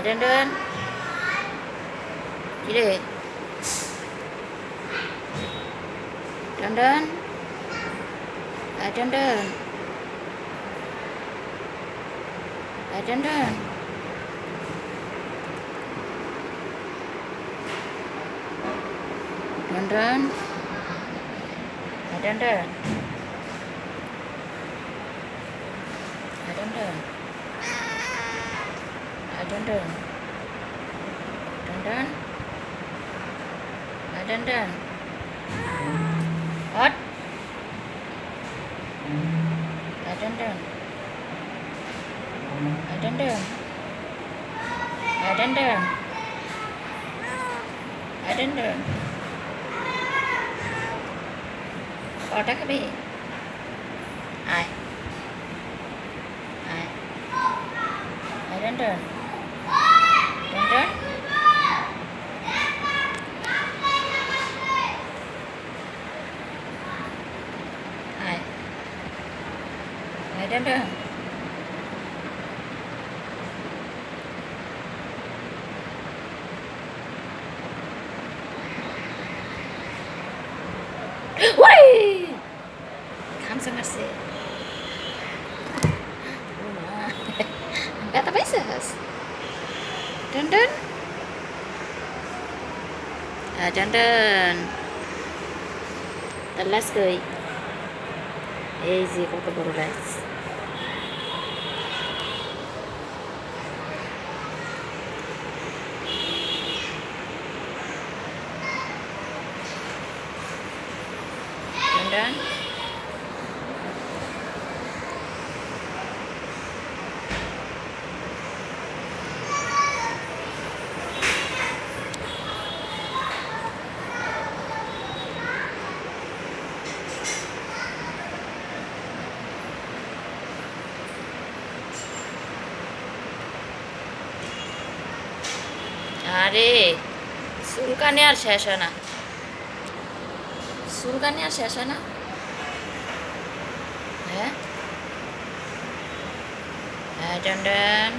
Đơn chị đi đơn đơn đơn đơn đơn đơn đơn đơn đơn đơn đơn đơn đơn đơn đơn đơn hết đơn đơn đơn đơn đơn đơn đơn đơn có đắc cái gì ai ai đơn đơn đơn đơn đơn đơn Woi kamsa ngasih nggak tahu sih đơn đơn đơn đơn telas cười easy kok keburu les dan Aduh, sulkannya harus sana. Sulkannya harus sana. Ya. Dan